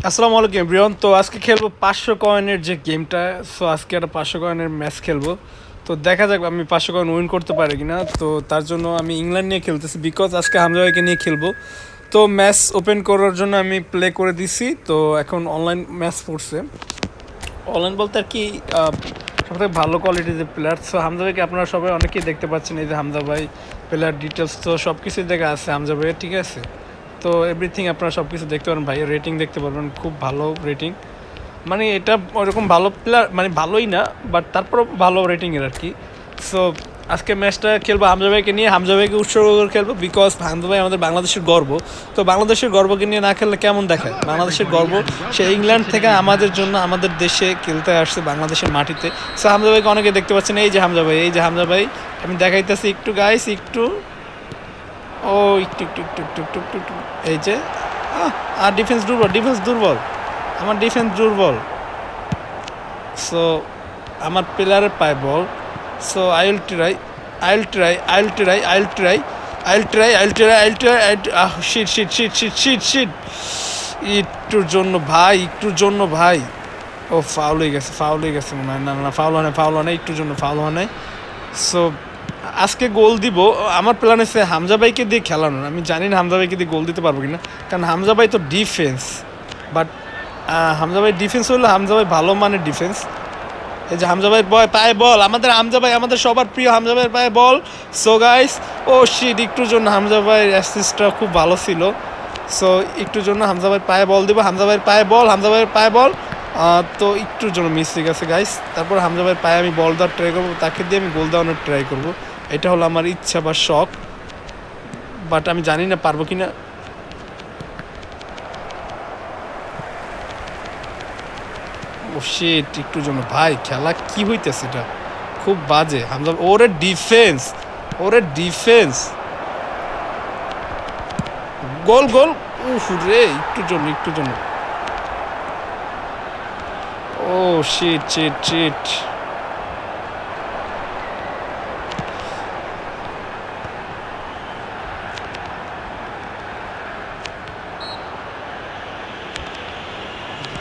আসসালামু আলাইকুম এভরিওয়ান। তো আজকে খেলবো 500 কয়েনের যে গেমটা। সো আজকে একটা 500 কয়েনের ম্যাচ খেলবো। তো দেখা যাক আমি 500 কয়েন উইন করতে পারি কিনা। তো তার জন্য আমি ইংল্যান্ড নিয়ে খেলতেছি, বিকজ আজকে হামজা ভাইকে নিয়ে খেলবো। তো ম্যাচ ওপেন করার জন্য আমি প্লে করে দিছি। তো এখন অনলাইন ম্যাচ পড়ছে। অনলাইন বলতে আর কি সবথেকে ভালো কোয়ালিটির যে প্লেয়ার। সো হামজা ভাইকে আপনারা সবাই অনেকেই দেখতে পাচ্ছেন, এই যে হামজা ভাই প্লেয়ার ডিটেলস তো সব কিছুই দেখা আছে হামজা ভাইয়ের, ঠিক আছে। তো এভরিথিং আপনারা সব কিছু দেখতে পারেন, ভাই রেটিং দেখতে পারবেন, খুব ভালো রেটিং। মানে এটা ওরকম ভালো প্লেয়ার মানে ভালোই না, বাট তারপরও ভালো রেটিংয়ের আর কি। সো আজকে ম্যাচটা খেলবো হামজা ভাইকে নিয়ে, হামজা ভাইকে উৎসর্গ করে খেলবো, বিকজ হামজা ভাই আমাদের বাংলাদেশের গর্ব। তো বাংলাদেশের গর্বকে নিয়ে না খেললে কেমন দেখায়? বাংলাদেশের গর্ব, সে ইংল্যান্ড থেকে আমাদের জন্য আমাদের দেশে খেলতে আসছে, বাংলাদেশের মাটিতে। সো হামজা ভাইকে অনেকে দেখতে পাচ্ছেন, এই যে হামজা ভাই, এই যে হামজা ভাই। আমি দেখাইতেছি একটু গাইস, একটু ও একটু একটু একটু একটু একটু একটু একটু এই যে আর ডিফেন্স দুর্বল, ডিফেন্স দুর্বল, আমার ডিফেন্স দুর্বল। সো আমার প্লেয়ারের পায় ball. So I will try, I will try, I will try, I will try, I will try, I will try, I will try, shit shit shit shit shit shit. একটুর জন্য ভাই, একটুর জন্য ভাই। ও ফাউল হয়ে গেছে, ফাউল হয়ে গেছে মনে হয়। না না ফাউল হয় না, ফাউল হয় না, একটুর জন্য ফাউল হয় নাই। সো আজকে গোল দিব। আমার প্ল্যান আছে হামজা ভাইকে দিয়ে খেলানোর। আমি জানি না হামজা ভাইকে দিয়ে গোল দিতে পারবো কিনা, কারণ হামজা ভাই তো ডিফেন্স। বাট হামজা ভাই ডিফেন্স হলো, হামজা ভাই ভালো মানের ডিফেন্স। এই যে হামজা ভাই বয় পায়ে বল, আমাদের হামজা ভাই, আমাদের সবার প্রিয় হামজা ভাইয়ের পায়ে বল। সো গাইস, ও শিট, একটুর জন্য হামজা ভাইয়ের অ্যাসিস্টটা খুব ভালো ছিল। সো একটুর জন্য হামজা ভাইয়ের পায়ে বল দিব, হামজা ভাইয়ের পায়ে বল, হামজা ভাইয়ের পায়ে বল। তো একটুর জন্য মিস হয়ে গেছে গাইস। তারপর হামজা ভাইয়ের পায়ে আমি বল দেওয়ার ট্রাই করবো, তাকে দিয়ে আমি গোল দেওয়ানোর ট্রাই করবো। এটা হলো আমার ইচ্ছা বা শখ, বাট আমি জানি না পারবো কি না। ও শিট, একটুর জন্য ভাই, খেলা কি হইতেছে এটা, খুব বাজে। হামজা ওরে ডিফেন্স, ওরে ডিফেন্স। গোল গোল, উফ রে, একটুর জন্য, একটুর জন্য। ও শিট শিট শিট।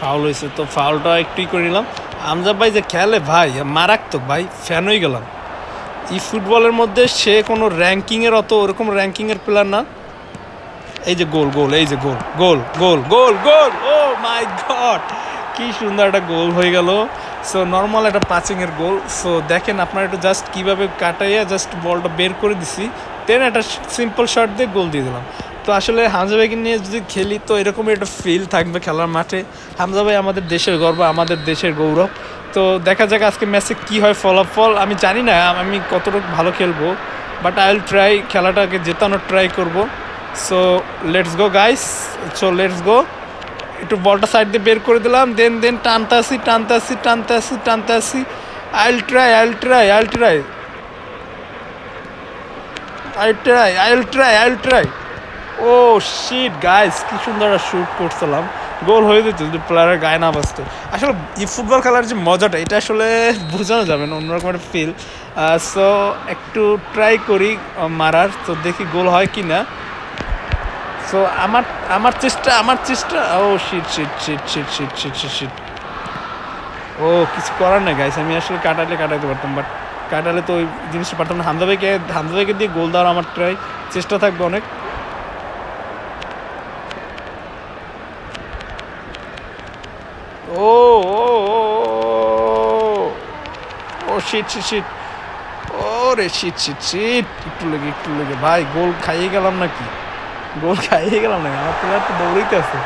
ফাউল হয়েছে, তো ফাউলটা একটুই করে নিলাম। আমজাদ ভাই যে খেলে ভাই, মারাত্মক ভাই, ফ্যান হয়ে গেলাম। ই ফুটবলের মধ্যে সে কোনো র্যাঙ্কিংয়ের অত ওরকম র্যাঙ্কিংয়ের প্লেয়ার না। এই যে গোল গোল, এই যে গোল গোল গোল গোল গোল, ও মাই গড, কি সুন্দর একটা গোল হয়ে গেল। সো নর্মাল একটা পাচিংয়ের গোল। সো দেখেন আপনারা একটু জাস্ট কীভাবে কাটাইয়া জাস্ট বলটা বের করে দিছি, দেন একটা সিম্পল শট দিয়ে গোল দিয়ে দিলাম। তো আসলে হামজা ভাইকে নিয়ে যদি খেলি তো এরকমই একটা ফিল থাকবে খেলার মাঠে। হামজা ভাই আমাদের দেশের গর্ব, আমাদের দেশের গৌরব। তো দেখা যাক আজকে ম্যাচে কী হয় ফলাফল। আমি জানি না আমি কতটুকু ভালো খেলবো, বাট আই উইল ট্রাই, খেলাটাকে জেতানোর ট্রাই করবো। So let's go guys, so let's go. একটু বলটা সাইড দিয়ে বের করে দিলাম, দেন দেন টানতে আসি, টানতে আসি, টানতে আসি, টানতে আসি। আইল ট্রাই, আইল ট্রাই, আইল ট্রাই, আইল ট্রাই, আইল ট্রাই, আইল ট্রাই। ও শিট গাইস, কি সুন্দর শুট করছিলাম, গোল হয়ে যেত যদি প্লেয়ারের গায়ে না বাজতো। আসলে এই ফুটবল খেলার যে মজাটা, এটা আসলে বোঝানো যাবে না, অন্যরকম একটা ফিল। সো একটু ট্রাই করি মারার, তো দেখি গোল হয় কি না। সো আমার আমার চেষ্টা, আমার চেষ্টা। Oh shit shit shit shit shit shit shit shit. ও কিছু করার নাই গাইস, আমি আসলে কাটালে কাটাতে পারতাম, বাট কাটালে তো ওই জিনিসটা পারতাম না। হামজা ভাইকে দিয়ে গোল দেওয়ার আমার ট্রাই চেষ্টা থাকবে অনেক। ও ও ও শিট শিট শিট। ও রে শিট শিট শিট, একটু লেগে, একটু লেগে ভাই, গোল খাইয়ে গেলাম নাকি, গোল খাইয়ে গেলাম নাকি? আমার প্লেয়ার তো দৌড়াইতে আছে।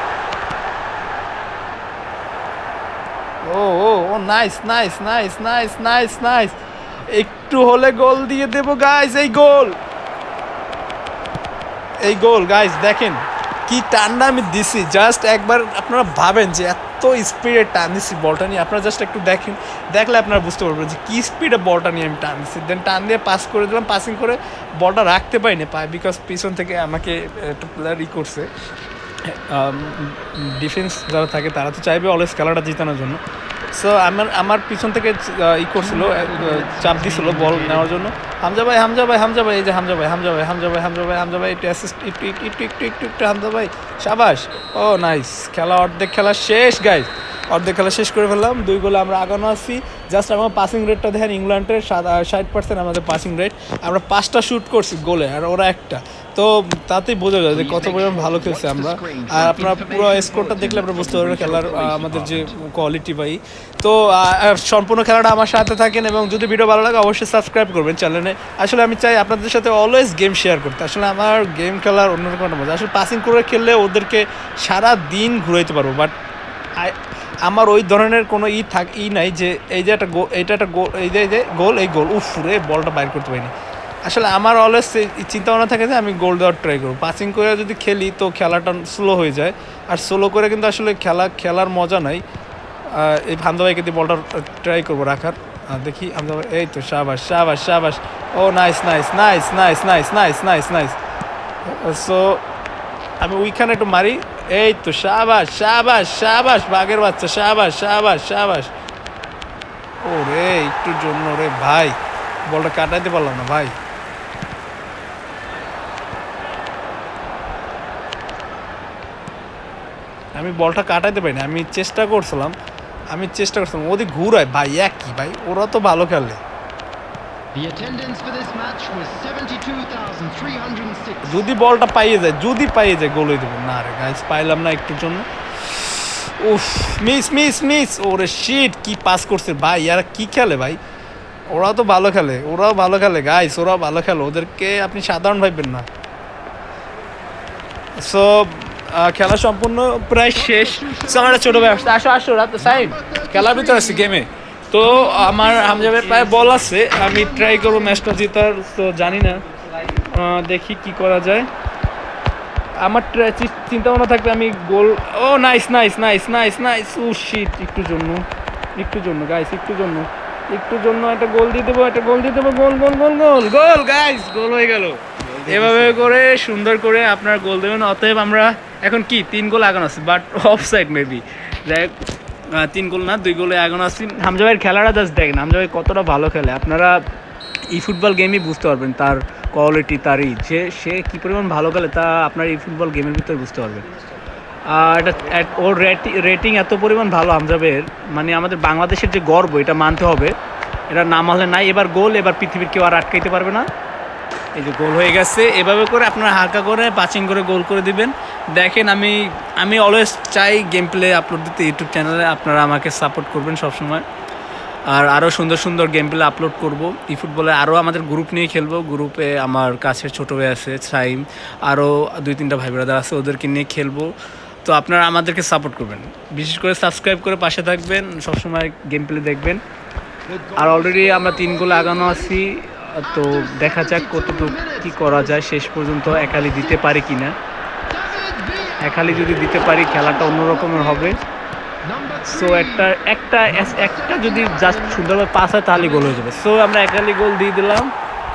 Oh oh oh nice nice nice nice nice nice. একটু হলে গোল দিয়ে দেবো গাইস। এই গোল, এই গোল গাইস, দেখেন কি টানটা আমি দিছি। জাস্ট একবার আপনারা ভাবেন যে এত স্পিডে টান দিছি বলটা নিয়ে, আপনারা জাস্ট একটু দেখেন, দেখলে আপনারা বুঝতে পারবেন যে কী স্পিডে বলটা নিয়ে আমি টান দিছি। দেন টান দিয়ে পাস করে দিলাম, পাসিং করে বলটা রাখতে পারিনি পায়, বিকজ পিছন থেকে আমাকে একটা প্লেয়ার করছে। ডিফেন্স যারা থাকে তারা তো চাইবে অলওয়েজ খেলাটা জিতানোর জন্য। সো আমার পিছন থেকে ই করছিল, চাপ দিছিল বল নেওয়ার জন্য। হামজা ভাই, হামজা ভাই, হামজা ভাই, এই যে হামজা ভাই, হামজা ভাই, হামজা ভাই, হামজা ভাই, হামজা ভাই, একটু অ্যাসিস্ট, একটু একটু একটু একটু একটু একটু হামজা ভাই, শাবাশ। ও নাইস, খেলা অর্ধেক খেলা শেষ গাইস, অর্ধেক খেলা শেষ করে ফেললাম। 2 গোলে আমরা আগানো আছি। জাস্ট আমার পাসিং রেটটা দেখেন, ইংল্যান্ডের 60% আমাদের পাসিং রেট। আমরা 5টা শ্যুট করছি গোলে, আর ওরা একটা। তো তাতেই বোঝা যায় যে কত পরিমাণ ভালো খেলছে আমরা। আর আপনারা পুরো স্কোরটা দেখলে আপনারা বুঝতে পারবেন খেলার আমাদের যে কোয়ালিটি ভাই। তো সম্পূর্ণ খেলাটা আমার সাথে থাকেন, এবং যদি ভিডিও ভালো লাগে অবশ্যই সাবস্ক্রাইব করবেন চ্যানেলে। আসলে আমি চাই আপনাদের সাথে অলওয়েজ গেম শেয়ার করতে। আসলে আমার গেম খেলার অন্যরকম একটা মজা। আসলে পাসিং করে খেললে ওদেরকে সারা দিন ঘুরাইতে পারবো, বাট আমার ওই ধরনের কোনো নাই যে এই যে একটা গোল, এইটা একটা গোল, এই যে গোল, এই গোল, উফ রে, বলটা বাইর করতে পারিনি। আসলে আমার অলওয়েজ চিন্তা ভাবনা থাকে যে আমি গোল দেওয়ার ট্রাই করবো। পাসিং করে যদি খেলি তো খেলাটা স্লো হয়ে যায়, আর স্লো করে কিন্তু আসলে খেলার মজা নাই। এই হামজা ভাইকে দিয়ে বলটা ট্রাই করবো রাখার, দেখি হামজা ভাই, এই তো শাবাশ শাবাশ শাবাশ। Oh nice nice nice nice nice nice nice nice. So আমি ওইখানে একটু মারি, এই তো শাবাশ শাবাশ শাবাশ, বাঘের বাচ্চা, শাবাশ শাবাশ শাবাশ। ও রে, একটুর জন্য রে ভাই বলটা কাটাইতে পারলাম না ভাই। আমি বলটা কাটাইতে পারিনি, আমি চেষ্টা করছিলাম, ওদের ঘুরায় ভাই, একই ভাই, ওরা তো ভালো খেলে। যদি বলটা পাইয়ে যায় গোল হয়ে দেবো। না রে গাইস, পাইলাম না একটুর জন্য। উফ, মিস মিস মিস, ওরে শিট, কি পাস করছে ভাই, আর কি খেলে ভাই, ওরাও তো ভালো খেলে, ওরাও ভালো খেলে গাইস, ওরাও ভালো খেলে, ওদেরকে আপনি সাধারণ ভাববেন না। সো খেলা সম্পূর্ণ প্রায় শেষ। সো আমার ছোট ভাই আসছে, আসো আসো, রাত সাইড খেলার ভিতরে আছি গেমে। তো আমার হামজাবের প্রায় বল আছে, আমি ট্রাই করবো ম্যাচটা জেতার। তো জানি না, দেখি কি করা যায়। আমার চিন্তা ভাবনা থাকবে আমি goal, oh nice nice nice nice nice, oh shit, একটুর জন্য গাইস, একটুর জন্য একটা গোল দিয়ে দেবো, গোল, গোল গোল গোল গোল গাইস, গোল হয়ে গেল। এভাবে করে সুন্দর করে আপনার গোল দেবেন। অতএব আমরা এখন কি 3 গোল আগানো আছি, বাট অফ সাইড মেবি, যাই হোক 3 গোল না 2 গোলে আগানো আছি। হামজা ভাইয়ের খেলাটা জাস্ট দেখেন, হামজা ভাই কতটা ভালো খেলে। আপনারা এই ফুটবল গেমই বুঝতে পারবেন তার কোয়ালিটি, তার সে কী পরিমাণ ভালো খেলে তা আপনার এই ফুটবল গেমের ভিতরে বুঝতে পারবেন। এটা ওর রেটিং এত পরিমাণ ভালো হামজাবের, মানে আমাদের বাংলাদেশের যে গর্ব, এটা মানতে হবে। এটা না মানলে নাই। এবার গোল, এবার পৃথিবীর কেউ আর আটকাইতে পারবে না। এই যে গোল হয়ে গেছে। এভাবে করে আপনারা হালকা করে পাচিং করে গোল করে দিবেন। দেখেন, আমি অলওয়েজ চাই গেম প্লে আপলোড দিতে ইউটিউব চ্যানেলে। আপনারা আমাকে সাপোর্ট করবেন সবসময়, আর আরও সুন্দর সুন্দর গেম প্লে আপলোড করবো। ই ফুটবলে আরও আমাদের গ্রুপ নিয়ে খেলবো। গ্রুপে আমার কাছের ছোটো ভাই আছে, সাইম, আরও 2-3টা ভাই ব্রাদার আছে, ওদেরকে নিয়ে খেলবো। তো আপনারা আমাদেরকে সাপোর্ট করবেন, বিশেষ করে সাবস্ক্রাইব করে পাশে থাকবেন, সবসময় গেম প্লে দেখবেন। আর অলরেডি আমরা 3 গোলে আগানো আছি। তো দেখা যাক কতটুকু কী করা যায় শেষ পর্যন্ত, একালি দিতে পারি কি না। একালি যদি দিতে পারি খেলাটা অন্যরকমের হবে। সো একটা যদি জাস্ট সুন্দরভাবে পাস হয় তাহলে গোল হয়ে যাবে। সো আমরা একালি গোল দিয়ে দিলাম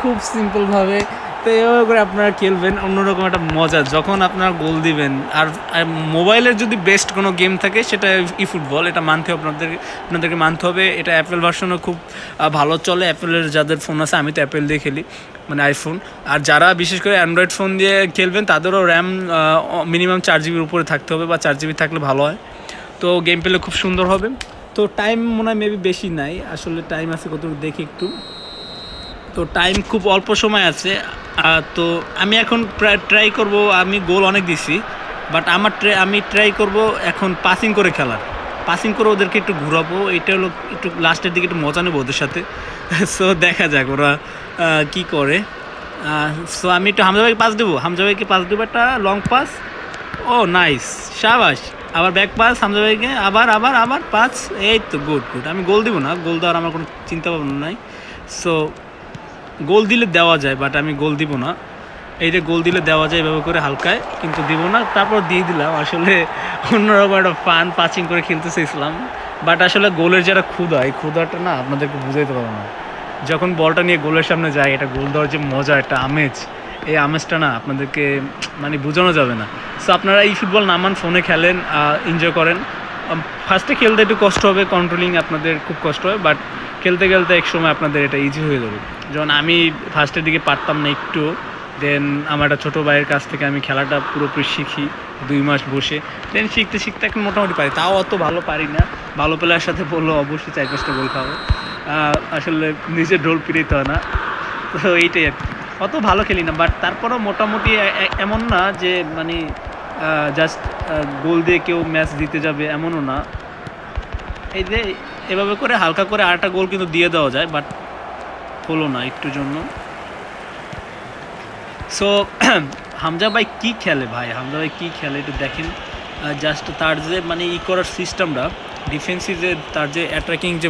খুব সিম্পলভাবে। তো এভাবে করে আপনারা খেলবেন, অন্যরকম একটা মজা যখন আপনারা গোল দিবেন। আর মোবাইলের যদি বেস্ট কোনো গেম থাকে সেটা ই ফুটবল, এটা মানতে হবে আপনাদেরকে মানতে হবে। এটা অ্যাপেল ভার্সনও খুব ভালো চলে। অ্যাপেলের যাদের ফোন আছে, আমি তো অ্যাপেল দিয়ে খেলি, মানে আইফোন। আর যারা বিশেষ করে অ্যান্ড্রয়েড ফোন দিয়ে খেলবেন তাদেরও র্যাম মিনিমাম 4 জিবির উপরে থাকতে হবে, বা 4 জিবি থাকলে ভালো হয়। তো গেম প্লে খুব সুন্দর হবে। তো টাইম মনে হয় মেবি বেশি নাই, আসলে টাইম আছে কতটুকু দেখি একটু। তো টাইম খুব অল্প সময় আছে। তো আমি এখন ট্রাই করব, আমি গোল অনেক দিছি, বাট আমি ট্রাই করব এখন পাসিং করে খেলার, পাসিং করে ওদেরকে একটু ঘুরাবো। এটা হলো একটু লাস্টের দিকে একটু মজা নেবো ওদের সাথে। সো দেখা যাক ওরা কি করে। সো আমি একটু হামজা ভাইকে পাস দেবো, একটা লং পাস। ও নাইস, শাবাশ। আবার ব্যাক পাস হামজা ভাইকে, আবার পাস। এই তো গুড। আমি গোল দিব না, গোল দেওয়ার আমার কোনো চিন্তা ভাবনা নাই। সো গোল দিলে দেওয়া যায়, বাট আমি গোল দিব না। এইটা গোল দিলে দেওয়া যায় এভাবে করে হালকায়, কিন্তু দিব না। তারপর দিয়ে দিলাম। আসলে অন্যরকম একটা ফান পাচিং করে খেলতে চেয়েছিলাম, বাট আসলে গোলের যারা ক্ষুধা, এই ক্ষুধাটা না আপনাদেরকে বুঝাইতে পারবো না। যখন বলটা নিয়ে গোলের সামনে যায়, এটা গোল দেওয়ার যে মজা, একটা আমেজ, এই আমেজটা না আপনাদেরকে মানে বোঝানো যাবে না। সো আপনারা এই ফুটবল নামান, ফোনে খেলেন, এনজয় করেন। ফার্স্টে খেলতে একটু কষ্ট হবে, কন্ট্রোলিং আপনাদের খুব কষ্ট হবে, বাট খেলতে খেলতে এক সময় আপনাদের এটা ইজি হয়ে যাবে। যেমন আমি ফার্স্টের দিকে পারতাম না একটু, দেন আমার একটা ছোটো ভাইয়ের কাছ থেকে আমি খেলাটা পুরোপুরি শিখি 2 মাস বসে, দেন শিখতে শিখতে এখন মোটামুটি পারি, তাও অত ভালো পারি না। ভালো প্লেয়ারের সাথে বললো অবশ্যই 4-5টা গোল খাবো, আসলে নিজের ঢোল পিড়িতে হয় না, তো এইটাই আর কি। অত ভালো খেলি না, বাট তারপরেও মোটামুটি এমন না যে মানে জাস্ট গোল দিয়ে কেউ ম্যাচ জিতে যাবে এমনও না। এই যে এভাবে করে হালকা করে আরেকটা গোল কিন্তু দিয়ে দেওয়া যায়, বাট হলো না একটু জন্য। সো হামজা ভাই কী খেলে ভাই, হামজা ভাই কী খেলে একটু দেখেন। জাস্ট তার যে মানে করার সিস্টেমটা, ডিফেন্সিভ যে তার যে অ্যাটাকিং যে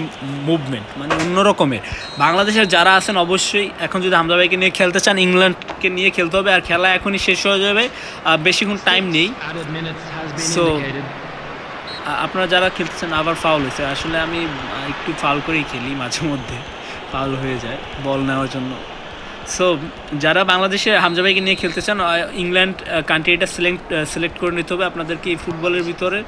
মুভমেন্ট, মানে অন্য রকমের। বাংলাদেশের যারা আছেন অবশ্যই এখন যদি হামজা ভাইকে নিয়ে খেলতে চান, ইংল্যান্ডকে নিয়ে খেলতে হবে, আর খেলা এখনই শেষ হয়ে যাবে, বেশিক্ষণ টাইম নেই। সো আপনারা যারা খেলতেছেন, আবার ফাউল হয়েছে, আসলে আমি একটু ফাউল করেই খেলি মাঝে মধ্যে, ফাউল হয়ে যায় বল নেওয়ার জন্য। সো যারা বাংলাদেশে হামজা ভাইকে নিয়ে খেলতে চান, ইংল্যান্ড কান্ট্রিটা সিলেক্ট করে নিতে হবে আপনাদেরকে এই ফুটবলের ভিতরে।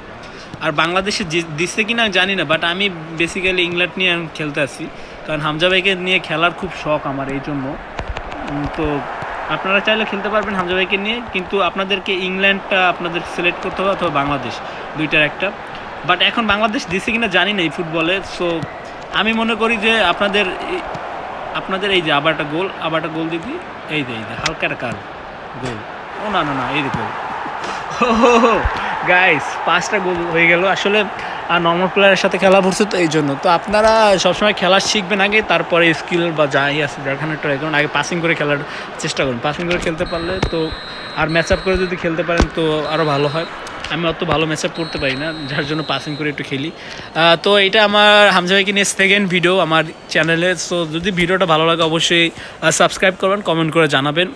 আর বাংলাদেশে দিচ্ছে কি না জানি না, বাট আমি বেসিক্যালি ইংল্যান্ড নিয়ে খেলতে আসি, কারণ হামজা ভাইকে নিয়ে খেলার খুব শখ আমার এই জন্য। তো আপনারা চাইলে খেলতে পারবেন হামজা ভাইকে নিয়ে, কিন্তু আপনাদেরকে ইংল্যান্ডটা আপনাদের সিলেক্ট করতে হবে অথবা বাংলাদেশ, দুইটার একটা। বাট এখন বাংলাদেশ দিচ্ছে কিনা জানি না এই ফুটবলে। সো আমি মনে করি যে আপনাদের এই যে আবার একটা গোল দিবি, এই যে হালকা একটা কার গোল, ও না না না, এই যে গোল, ও গাইস 5টা গোল হয়ে গেল। আসলে নর্মাল প্লেয়ারের সাথে খেলা পড়ছে তো এই জন্য। তো আপনারা সবসময় খেলা শিখবেন আগে, তারপরে স্কিল বা যাই আছে যেখানে ট্রাই করুন, আগে পাসিং করে খেলার চেষ্টা করুন। পাসিং করে খেলতে পারলে তো, আর ম্যাচ আপ করে যদি খেলতে পারেন তো আরও ভালো হয়। আমি অত ভালো ম্যাচ আপ করতে পারি না, যার জন্য পাসিং করে একটু খেলি। তো এটা আমার হামজা ভাইকে নিয়ে সেকেন্ড ভিডিও আমার চ্যানেলে। সো যদি ভিডিওটা ভালো লাগে অবশ্যই সাবস্ক্রাইব করবেন, কমেন্ট করে জানাবেন।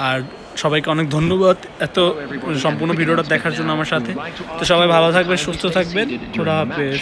আর সবাইকে অনেক ধন্যবাদ এত সম্পূর্ণ ভিডিওটা দেখার জন্য আমার সাথে। তো সবাই ভালো থাকবেন, সুস্থ থাকবেন, খোদা হাফেজ।